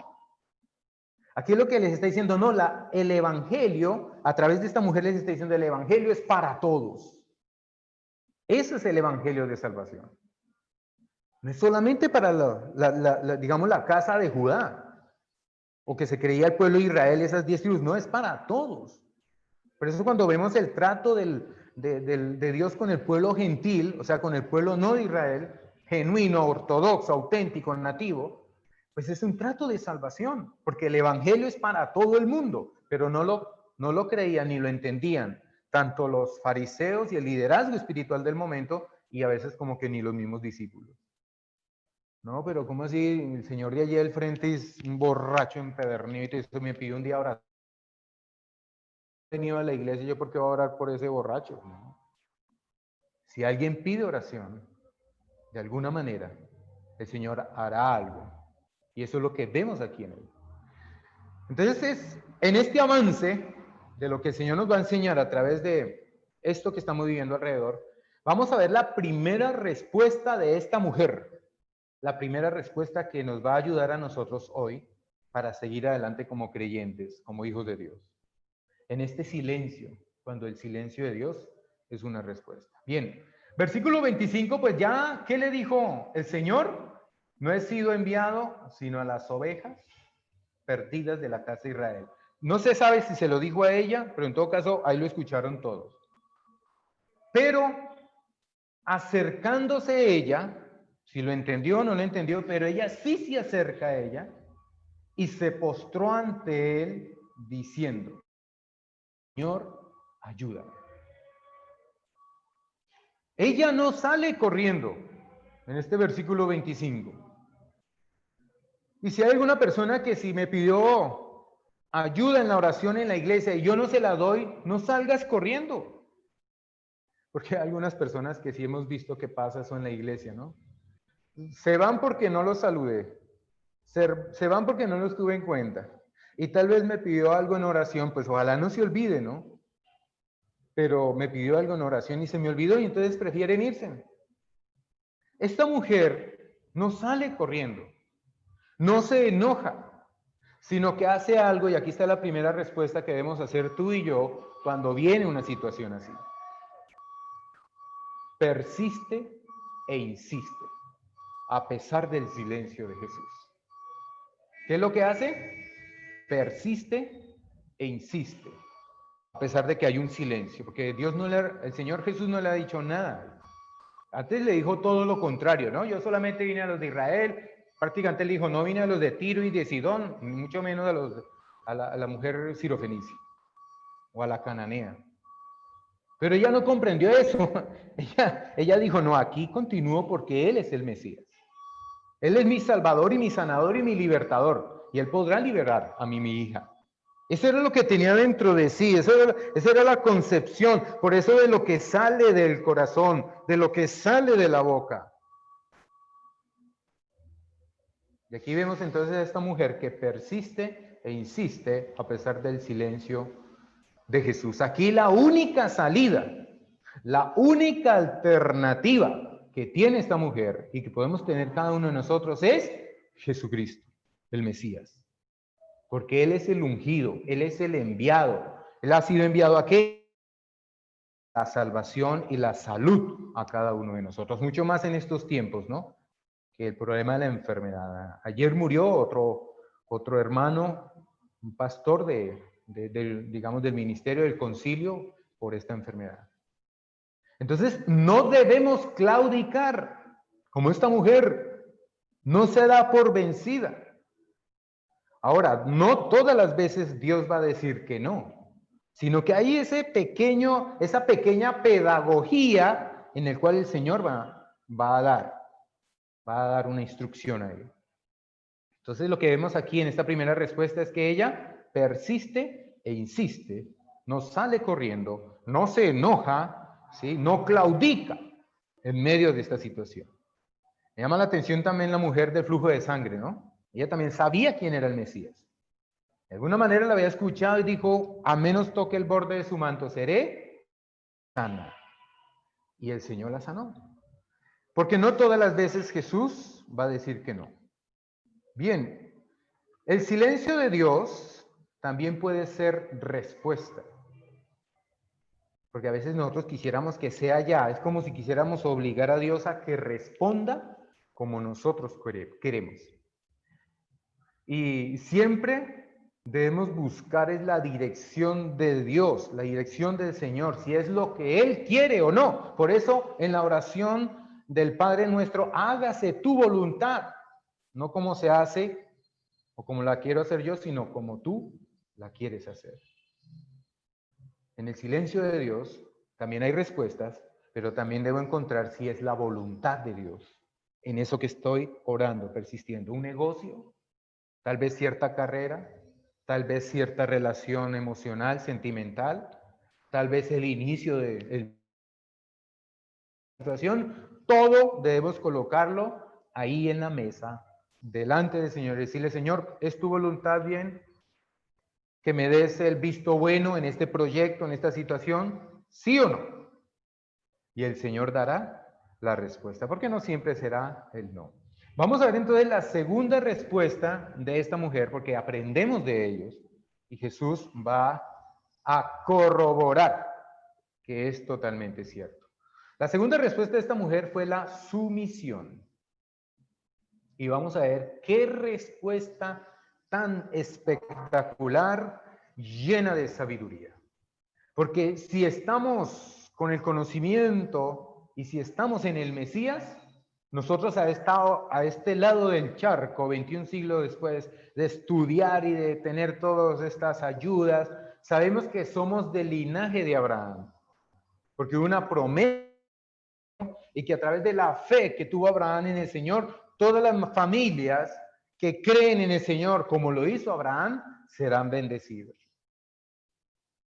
Speaker 2: Aquí es lo que les está diciendo, no, el evangelio, a través de esta mujer les está diciendo, el evangelio es para todos. Ese es el evangelio de salvación. No es solamente para digamos, la casa de Judá, o que se creía el pueblo de Israel, esas 10 tribus, no, es para todos. Por eso cuando vemos el trato de Dios con el pueblo gentil, o sea, con el pueblo no de Israel, genuino, ortodoxo, auténtico, nativo, pues es un trato de salvación, porque el evangelio es para todo el mundo, pero no lo creían ni lo entendían, tanto los fariseos y el liderazgo espiritual del momento, y a veces como que ni los mismos discípulos. No, pero ¿cómo así? El señor de allí al frente es un borracho empedernido y eso me pide un día oración. Venido a la iglesia, ¿yo por qué voy a orar por ese borracho? ¿No? Si alguien pide oración, de alguna manera, el Señor hará algo. Y eso es lo que vemos aquí en él. Entonces, en este avance de lo que el Señor nos va a enseñar a través de esto que estamos viviendo alrededor, vamos a ver la primera respuesta de esta mujer. La primera respuesta que nos va a ayudar a nosotros hoy para seguir adelante como creyentes, como hijos de Dios. En este silencio, cuando el silencio de Dios es una respuesta. Bien, versículo 25, pues ya, ¿qué le dijo el Señor? No he sido enviado sino a las ovejas perdidas de la casa de Israel. No se sabe si se lo dijo a ella, pero en todo caso ahí lo escucharon todos. Pero acercándose ella, si lo entendió o no lo entendió, pero ella sí se acerca a ella y se postró ante él diciendo, Señor, ayúdame. Ella no sale corriendo en este versículo 25. Y si hay alguna persona que si me pidió ayuda en la oración en la iglesia y yo no se la doy, no salgas corriendo. Porque hay algunas personas que sí hemos visto que pasa eso en la iglesia, ¿no? Se van porque no los saludé. Se van porque no los tuve en cuenta. Y tal vez me pidió algo en oración, pues ojalá no se olvide, ¿no? Pero me pidió algo en oración y se me olvidó y entonces prefieren irse. Esta mujer no sale corriendo. No se enoja, sino que hace algo, y aquí está la primera respuesta que debemos hacer tú y yo cuando viene una situación así. Persiste e insiste, a pesar del silencio de Jesús. ¿Qué es lo que hace? Persiste e insiste, a pesar de que hay un silencio, porque el Señor Jesús no le ha dicho nada. Antes le dijo todo lo contrario, ¿no? Yo solamente vine a los de Israel, prácticamente le dijo, no vine a los de Tiro y de Sidón, ni mucho menos a la mujer sirofenicia o a la cananea. Pero ella no comprendió eso. Ella dijo, no, aquí continúo porque Él es el Mesías. Él es mi Salvador y mi sanador y mi libertador. Y Él podrá liberar a mí, mi hija. Eso era lo que tenía dentro de sí, esa era la concepción. Por eso de lo que sale del corazón, de lo que sale de la boca. Y aquí vemos entonces a esta mujer que persiste e insiste a pesar del silencio de Jesús. Aquí la única salida, la única alternativa que tiene esta mujer y que podemos tener cada uno de nosotros es Jesucristo, el Mesías. Porque Él es el ungido, Él es el enviado. Él ha sido enviado a qué? La salvación y la salud a cada uno de nosotros. Mucho más en estos tiempos, ¿no? Que el problema de la enfermedad. Ayer murió otro hermano, un pastor digamos, del ministerio del concilio por esta enfermedad. Entonces, no debemos claudicar, como esta mujer no se da por vencida. Ahora, no todas las veces Dios va a decir que no, sino que hay esa pequeña pedagogía en el cual el Señor va a dar una instrucción a él. Entonces, lo que vemos aquí en esta primera respuesta es que ella persiste e insiste, no sale corriendo, no se enoja, ¿sí? No claudica en medio de esta situación. Me llama la atención también la mujer del flujo de sangre, ¿no? Ella también sabía quién era el Mesías. De alguna manera la había escuchado y dijo, a menos toque el borde de su manto, seré sana. Y el Señor la sanó. Porque no todas las veces Jesús va a decir que no. Bien, el silencio de Dios también puede ser respuesta. Porque a veces nosotros quisiéramos que sea ya, es como si quisiéramos obligar a Dios a que responda como nosotros queremos. Y siempre debemos buscar es la dirección de Dios, la dirección del Señor, si es lo que Él quiere o no. Por eso en la oración del Padre nuestro, hágase tu voluntad, no como se hace o como la quiero hacer yo, sino como tú la quieres hacer. En el silencio de Dios también hay respuestas, pero también debo encontrar si es la voluntad de Dios en eso que estoy orando, persistiendo. Un negocio, tal vez cierta carrera, tal vez cierta relación emocional, sentimental, tal vez el inicio de la situación. Todo debemos colocarlo ahí en la mesa, delante del Señor. Decirle, Señor, ¿es tu voluntad bien? Que me des el visto bueno en este proyecto, en esta situación, ¿sí o no? Y el Señor dará la respuesta, porque no siempre será el no. Vamos a ver entonces la segunda respuesta de esta mujer, porque aprendemos de ellos, y Jesús va a corroborar que es totalmente cierto. La segunda respuesta de esta mujer fue la sumisión. Y vamos a ver qué respuesta tan espectacular, llena de sabiduría. Porque si estamos con el conocimiento y si estamos en el Mesías, nosotros a este lado del charco, 21 siglos después de estudiar y de tener todas estas ayudas, sabemos que somos del linaje de Abraham. Porque hubo una promesa y que a través de la fe que tuvo Abraham en el Señor, todas las familias que creen en el Señor, como lo hizo Abraham, serán bendecidos.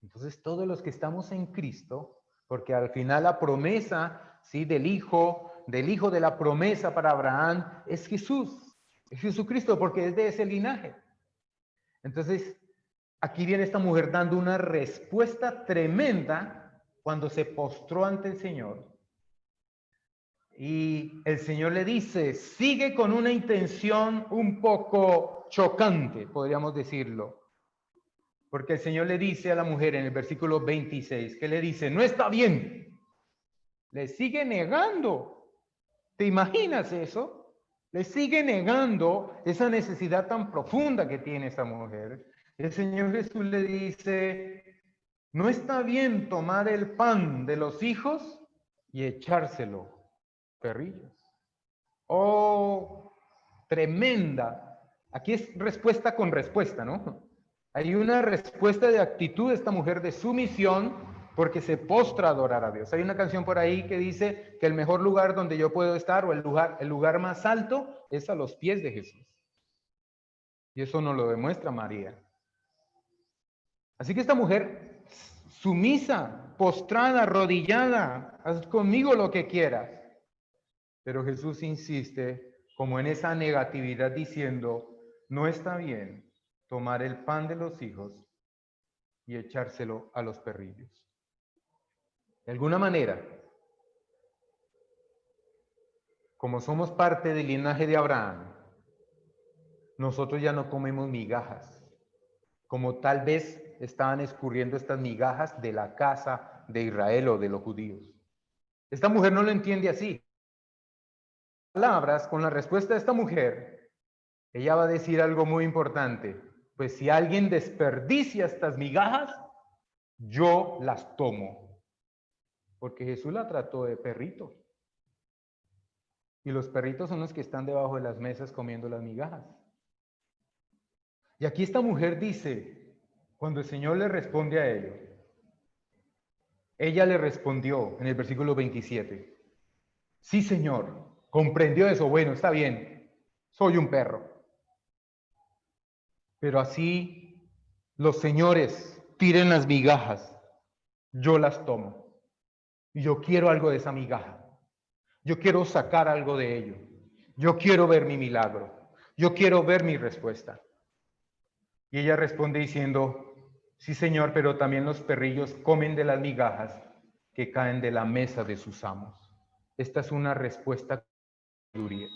Speaker 2: Entonces, todos los que estamos en Cristo, porque al final la promesa, ¿sí?, del hijo de la promesa para Abraham es Jesús, es Jesucristo, porque es de ese linaje. Entonces, aquí viene esta mujer dando una respuesta tremenda cuando se postró ante el Señor. Y el Señor le dice, sigue con una intención un poco chocante, podríamos decirlo. Porque el Señor le dice a la mujer en el versículo 26, que le dice, no está bien. Le sigue negando. ¿Te imaginas eso? Le sigue negando esa necesidad tan profunda que tiene esta mujer. El Señor Jesús le dice, no está bien tomar el pan de los hijos y echárselo perrillos. Oh, tremenda. Aquí es respuesta con respuesta, ¿no? Hay una respuesta de actitud de esta mujer de sumisión porque se postra a adorar a Dios. Hay una canción por ahí que dice que el mejor lugar donde yo puedo estar o el lugar más alto es a los pies de Jesús. Y eso nos lo demuestra María. Así que esta mujer sumisa, postrada, arrodillada, haz conmigo lo que quieras. Pero Jesús insiste como en esa negatividad diciendo, no está bien tomar el pan de los hijos y echárselo a los perrillos. De alguna manera, como somos parte del linaje de Abraham, nosotros ya no comemos migajas, como tal vez estaban escurriendo estas migajas de la casa de Israel o de los judíos. Esta mujer no lo entiende así. Palabras, con la respuesta de esta mujer, ella va a decir algo muy importante. Pues si alguien desperdicia estas migajas, yo las tomo. Porque Jesús la trató de perrito. Y los perritos son los que están debajo de las mesas comiendo las migajas. Y aquí esta mujer dice, cuando el Señor le responde a ella le respondió en el versículo 27. Sí, Señor, comprendió eso. Bueno, está bien, soy un perro. Pero así los señores tiren las migajas, yo las tomo. Y yo quiero algo de esa migaja. Yo quiero sacar algo de ello. Yo quiero ver mi milagro. Yo quiero ver mi respuesta. Y ella responde diciendo, sí, Señor, pero también los perrillos comen de las migajas que caen de la mesa de sus amos. Esta es una respuesta de sabiduría.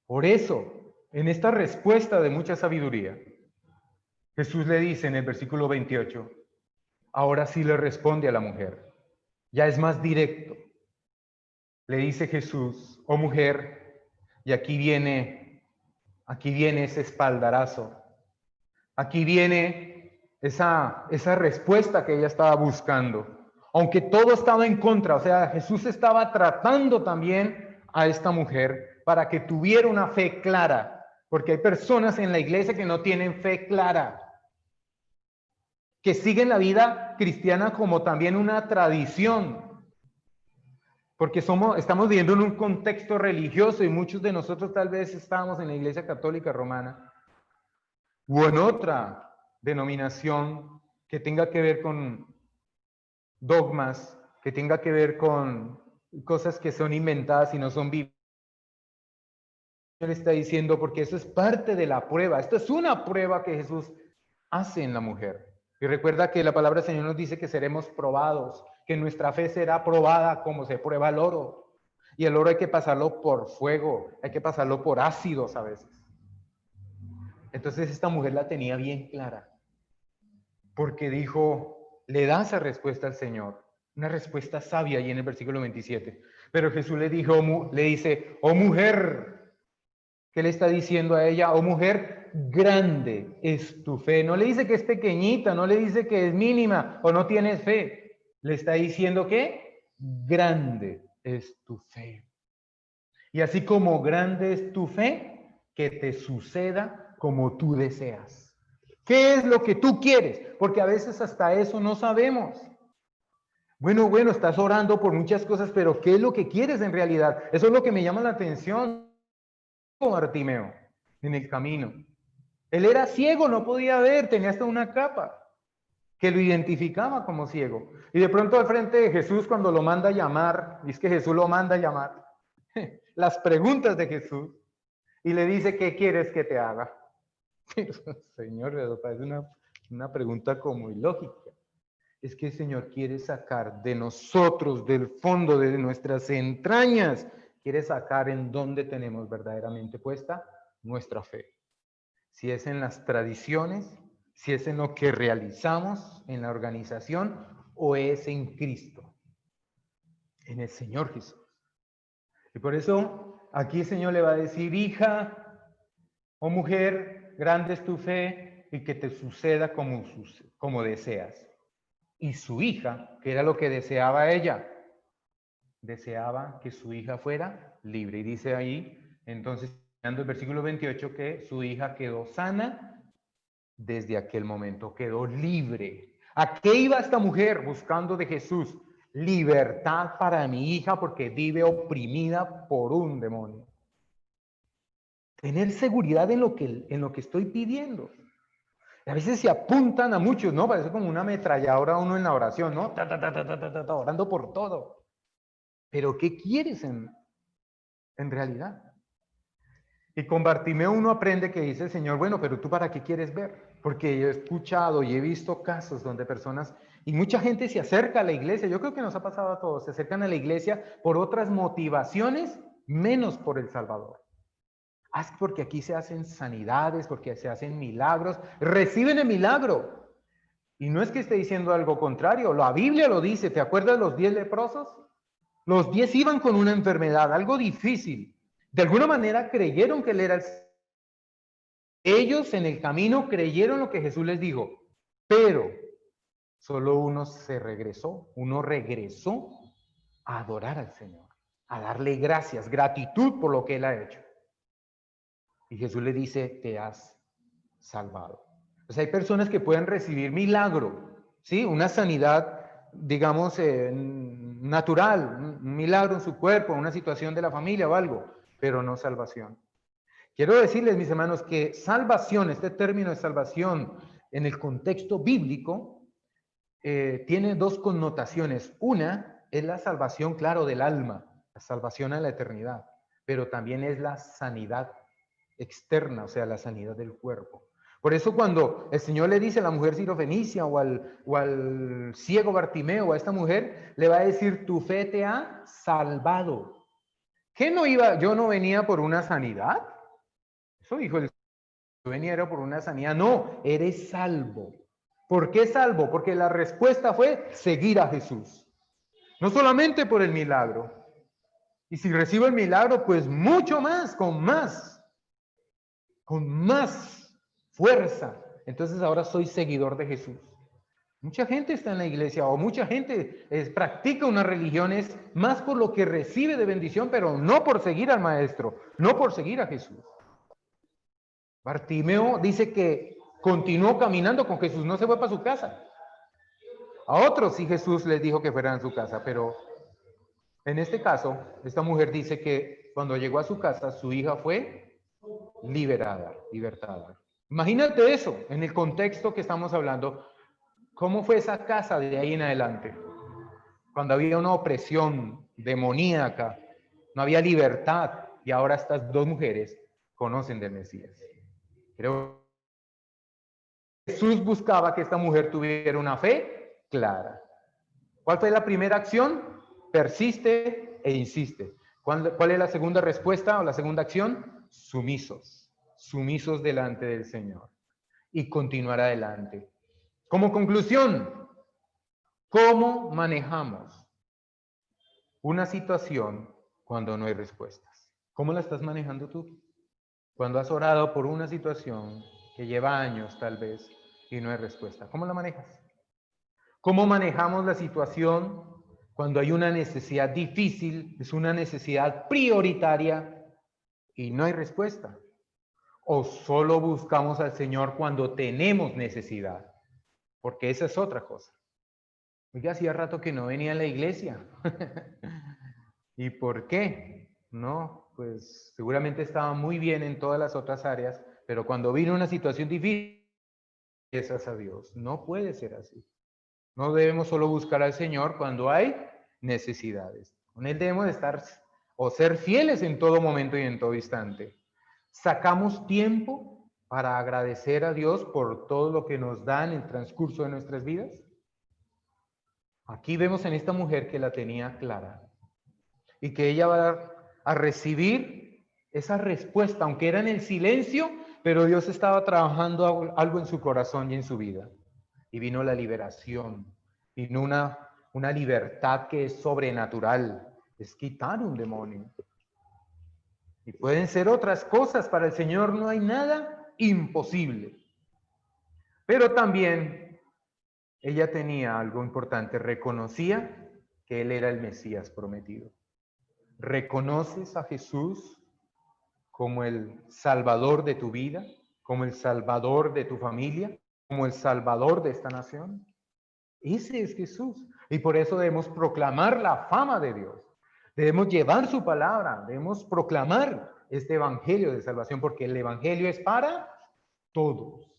Speaker 2: Por eso, en esta respuesta de mucha sabiduría, Jesús le dice en el versículo 28, ahora sí le responde a la mujer. Ya es más directo. Le dice Jesús, oh mujer, y aquí viene ese espaldarazo. Aquí viene esa respuesta que ella estaba buscando. Aunque todo estaba en contra, o sea, Jesús estaba tratando también a esta mujer para que tuviera una fe clara. Porque hay personas en la iglesia que no tienen fe clara, que siguen la vida cristiana como también una tradición. Porque estamos viviendo en un contexto religioso y muchos de nosotros tal vez estábamos en la Iglesia Católica Romana o en otra denominación que tenga que ver con dogmas, que tenga que ver con cosas que son inventadas y no son bíblicas. Él está diciendo, porque eso es parte de la prueba. Esto es una prueba que Jesús hace en la mujer. Y recuerda que la palabra del Señor nos dice que seremos probados, que nuestra fe será probada como se prueba el oro. Y el oro hay que pasarlo por fuego, hay que pasarlo por ácidos a veces. Entonces esta mujer la tenía bien clara, porque dijo, le da esa respuesta al Señor, una respuesta sabia ahí en el versículo 27. Pero Jesús le dice, oh mujer, ¿qué le está diciendo a ella? Oh mujer, grande es tu fe. No le dice que es pequeñita, no le dice que es mínima o no tienes fe. Le está diciendo que grande es tu fe. Y así como grande es tu fe, que te suceda como tú deseas. ¿Qué es lo que tú quieres? Porque a veces hasta eso no sabemos. Bueno, estás orando por muchas cosas, pero ¿qué es lo que quieres en realidad? Eso es lo que me llama la atención con Bartimeo en el camino. Él era ciego, no podía ver, tenía hasta una capa que lo identificaba como ciego. Y de pronto al frente de Jesús, cuando lo manda a llamar, dice que Jesús lo manda a llamar, las preguntas de Jesús, y le dice, ¿qué quieres que te haga? Pero, Señor, eso parece una pregunta como ilógica. es que el Señor quiere sacar de nosotros, del fondo de nuestras entrañas, quiere sacar en donde tenemos verdaderamente puesta nuestra fe. Si es en las tradiciones, si es en lo que realizamos en la organización o es en Cristo, en el Señor Jesús. Y por eso aquí el Señor le va a decir, hija o mujer, grande es tu fe y que te suceda como deseas. Y su hija, que era lo que deseaba ella, deseaba que su hija fuera libre. Y dice ahí, entonces, el versículo 28, que su hija quedó sana desde aquel momento, quedó libre. ¿A qué iba esta mujer buscando de Jesús? Libertad para mi hija porque vive oprimida por un demonio. Tener seguridad en lo que estoy pidiendo. A veces se apuntan a muchos, ¿no? Parece como una ametralladora uno en la oración, ¿no? Orando por todo. Pero ¿qué quieres en realidad? Y con Bartimeo uno aprende que dice el Señor, bueno, pero ¿tú para qué quieres ver? Porque yo he escuchado y he visto casos donde personas, y mucha gente se acerca a la iglesia, yo creo que nos ha pasado a todos, se acercan a la iglesia por otras motivaciones, menos por el Salvador. Porque aquí se hacen sanidades, porque se hacen milagros, reciben el milagro. Y no es que esté diciendo algo contrario, la Biblia lo dice, ¿te acuerdas de los 10 leprosos? Los 10 iban con una enfermedad, algo difícil. De alguna manera creyeron que él era el... Ellos en el camino creyeron lo que Jesús les dijo, pero solo uno regresó a adorar al Señor, a darle gracias, gratitud por lo que él ha hecho. Y Jesús le dice, te has salvado. O sea, hay personas que pueden recibir milagro, ¿sí? Una sanidad, digamos, natural, un milagro en su cuerpo, una situación de la familia o algo, pero no salvación. Quiero decirles, mis hermanos, que salvación, este término de salvación en el contexto bíblico, tiene dos connotaciones. Una es la salvación, claro, del alma, la salvación a la eternidad, pero también es la sanidad externa, o sea, la sanidad del cuerpo. Por eso cuando el Señor le dice a la mujer sirofenicia o al ciego Bartimeo o a esta mujer, le va a decir, tu fe te ha salvado. ¿Qué no iba? Yo no venía por una sanidad. Eso dijo el Señor, yo venía por una sanidad. No, eres salvo. ¿Por qué salvo? Porque la respuesta fue seguir a Jesús. No solamente por el milagro. Y si recibo el milagro, pues mucho más, con más fuerza. Entonces ahora soy seguidor de Jesús. Mucha gente está en la iglesia o mucha gente practica unas religiones más por lo que recibe de bendición, pero no por seguir al maestro, no por seguir a Jesús. Bartimeo dice que continuó caminando con Jesús, no se fue para su casa. A otros sí Jesús les dijo que fueran a su casa, pero en este caso, esta mujer dice que cuando llegó a su casa, su hija fue libertada. Imagínate eso, en el contexto que estamos hablando, ¿cómo fue esa casa de ahí en adelante? Cuando había una opresión demoníaca, no había libertad, y ahora estas dos mujeres conocen del Mesías. Creo que Jesús buscaba que esta mujer tuviera una fe clara. ¿Cuál fue la primera acción? Persiste e insiste. ¿Cuál es la segunda respuesta o la segunda acción? Sumisos delante del Señor y continuar adelante. Como conclusión, ¿cómo manejamos una situación cuando no hay respuestas? ¿Cómo la estás manejando tú? Cuando has orado por una situación que lleva años tal vez y no hay respuesta, ¿cómo la manejas? ¿Cómo manejamos la situación cuando hay una necesidad difícil, es una necesidad prioritaria y no hay respuesta? ¿O solo buscamos al Señor cuando tenemos necesidad? Porque esa es otra cosa. Oiga, hacía rato que no venía a la iglesia. ¿Y por qué? No, pues seguramente estaba muy bien en todas las otras áreas, pero cuando vino una situación difícil, gracias a Dios. No puede ser así. No debemos solo buscar al Señor cuando hay necesidades. Con Él debemos estar o ser fieles en todo momento y en todo instante. ¿Sacamos tiempo para agradecer a Dios por todo lo que nos da en el transcurso de nuestras vidas? Aquí vemos en esta mujer que la tenía clara y que ella va a recibir esa respuesta, aunque era en el silencio, pero Dios estaba trabajando algo en su corazón y en su vida. Y vino la liberación, vino una libertad que es sobrenatural, es quitar un demonio. Y pueden ser otras cosas, para el Señor no hay nada imposible. Pero también ella tenía algo importante, reconocía que Él era el Mesías prometido. ¿Reconoces a Jesús como el Salvador de tu vida, como el Salvador de tu familia, como el Salvador de esta nación? Ese es Jesús. Y por eso debemos proclamar la fama de Dios. Debemos llevar su palabra, debemos proclamar este evangelio de salvación, porque el evangelio es para todos.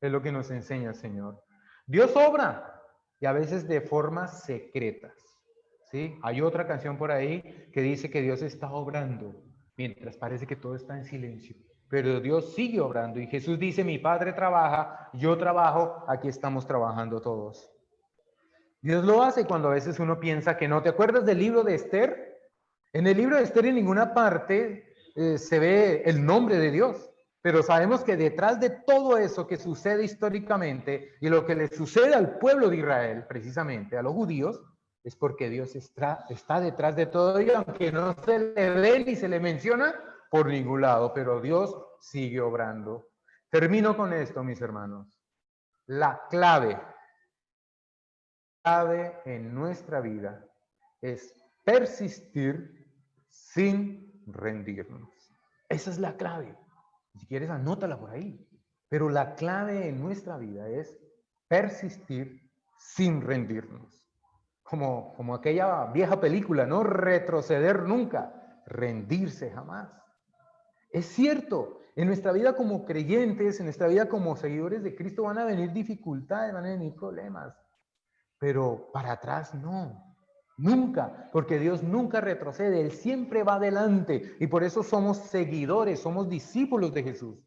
Speaker 2: Es lo que nos enseña el Señor. Dios obra, y a veces de formas secretas. ¿Sí? Hay otra canción por ahí que dice que Dios está obrando, mientras parece que todo está en silencio. Pero Dios sigue obrando, y Jesús dice: mi Padre trabaja, yo trabajo, aquí estamos trabajando todos. Dios lo hace cuando a veces uno piensa que no. ¿Te acuerdas del libro de Esther? En el libro de Esther en ninguna parte se ve el nombre de Dios, pero sabemos que detrás de todo eso que sucede históricamente y lo que le sucede al pueblo de Israel, precisamente a los judíos, es porque Dios está detrás de todo ello, aunque no se le ve ni se le menciona por ningún lado, pero Dios sigue obrando. Termino con esto, mis hermanos. La clave en nuestra vida es persistir sin rendirnos. Esa es la clave. Si quieres, anótala por ahí. Pero la clave en nuestra vida es persistir sin rendirnos. Como aquella vieja película, no retroceder nunca, rendirse jamás. Es cierto, en nuestra vida como creyentes, en nuestra vida como seguidores de Cristo van a venir dificultades, van a venir problemas. Pero para atrás no, nunca, porque Dios nunca retrocede, Él siempre va adelante, y por eso somos seguidores, somos discípulos de Jesús,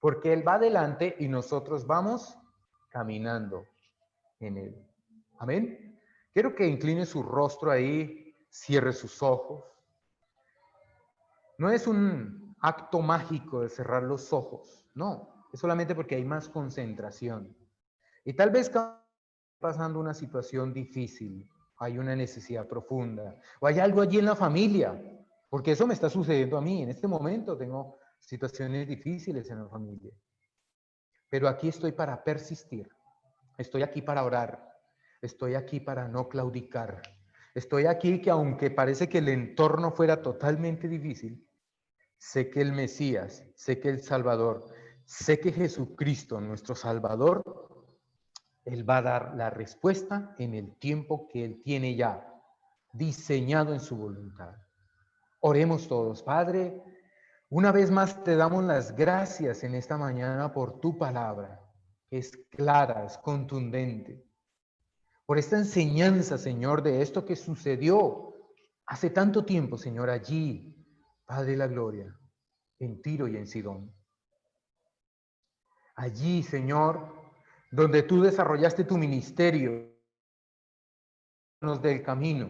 Speaker 2: porque Él va adelante y nosotros vamos caminando en Él. Amén. Quiero que incline su rostro ahí, cierre sus ojos. No es un acto mágico de cerrar los ojos, no, es solamente porque hay más concentración. Y tal vez pasando una situación difícil, hay una necesidad profunda, o hay algo allí en la familia, porque eso me está sucediendo a mí. En este momento tengo situaciones difíciles en la familia, pero aquí estoy para persistir, estoy aquí para orar, estoy aquí para no claudicar, estoy aquí que aunque parece que el entorno fuera totalmente difícil, sé que el Mesías, sé que el Salvador, sé que Jesucristo, nuestro Salvador, Él va a dar la respuesta en el tiempo que Él tiene ya diseñado en su voluntad. Oremos todos. Padre, una vez más te damos las gracias en esta mañana por tu palabra. Es clara, es contundente. Por esta enseñanza, Señor, de esto que sucedió hace tanto tiempo, Señor, allí, Padre de la gloria, en Tiro y en Sidón. Allí, Señor, donde tú desarrollaste tu ministerio, del camino,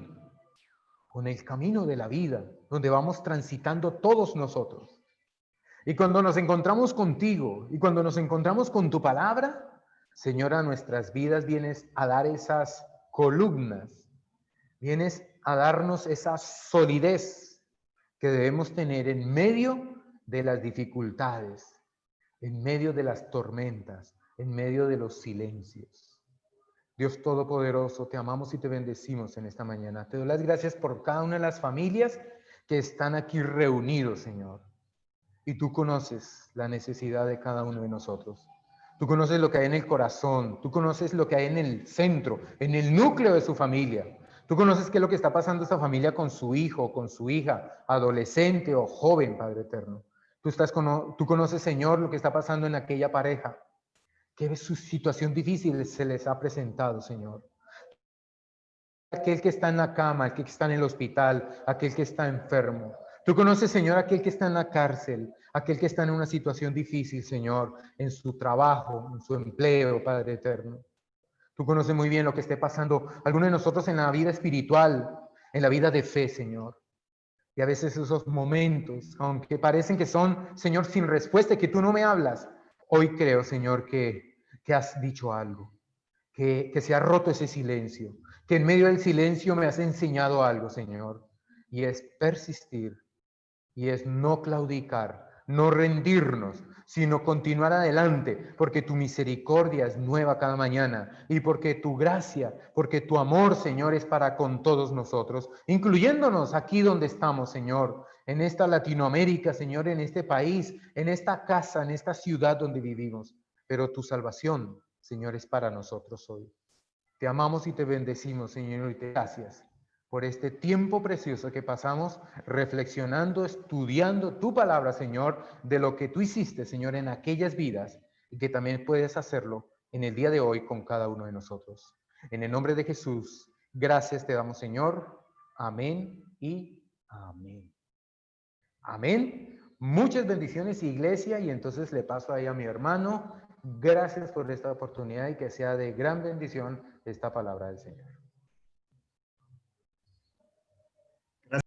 Speaker 2: con el camino de la vida, donde vamos transitando todos nosotros. Y cuando nos encontramos contigo y cuando nos encontramos con tu palabra, Señor, a nuestras vidas vienes a dar esas columnas, vienes a darnos esa solidez que debemos tener en medio de las dificultades, en medio de las tormentas, en medio de los silencios. Dios Todopoderoso, te amamos y te bendecimos en esta mañana. Te doy las gracias por cada una de las familias que están aquí reunidos, Señor. Y tú conoces la necesidad de cada uno de nosotros. Tú conoces lo que hay en el corazón, tú conoces lo que hay en el centro, en el núcleo de su familia. Tú conoces qué es lo que está pasando esta familia con su hijo, con su hija, adolescente o joven, Padre eterno. Tú conoces, Señor, lo que está pasando en aquella pareja. ¿Qué su situación difícil se les ha presentado, Señor? Aquel que está en la cama, aquel que está en el hospital, aquel que está enfermo. Tú conoces, Señor, aquel que está en la cárcel, aquel que está en una situación difícil, Señor, en su trabajo, en su empleo, Padre eterno. Tú conoces muy bien lo que esté pasando alguno de nosotros en la vida espiritual, en la vida de fe, Señor. Y a veces esos momentos, aunque parecen que son, Señor, sin respuesta, y que tú no me hablas, hoy creo, Señor, que has dicho algo, que se ha roto ese silencio, que en medio del silencio me has enseñado algo, Señor, y es persistir, y es no claudicar, no rendirnos, sino continuar adelante, porque tu misericordia es nueva cada mañana y porque tu gracia, porque tu amor, Señor, es para con todos nosotros, incluyéndonos aquí donde estamos, Señor, en esta Latinoamérica, Señor, en este país, en esta casa, en esta ciudad donde vivimos. Pero tu salvación, Señor, es para nosotros hoy. Te amamos y te bendecimos, Señor, y te gracias por este tiempo precioso que pasamos reflexionando, estudiando tu palabra, Señor, de lo que tú hiciste, Señor, en aquellas vidas y que también puedes hacerlo en el día de hoy con cada uno de nosotros. En el nombre de Jesús, gracias te damos, Señor. Amén y amén. Amén. Muchas bendiciones, iglesia, y entonces le paso ahí a mi hermano. Gracias por esta oportunidad y que sea de gran bendición esta palabra del Señor.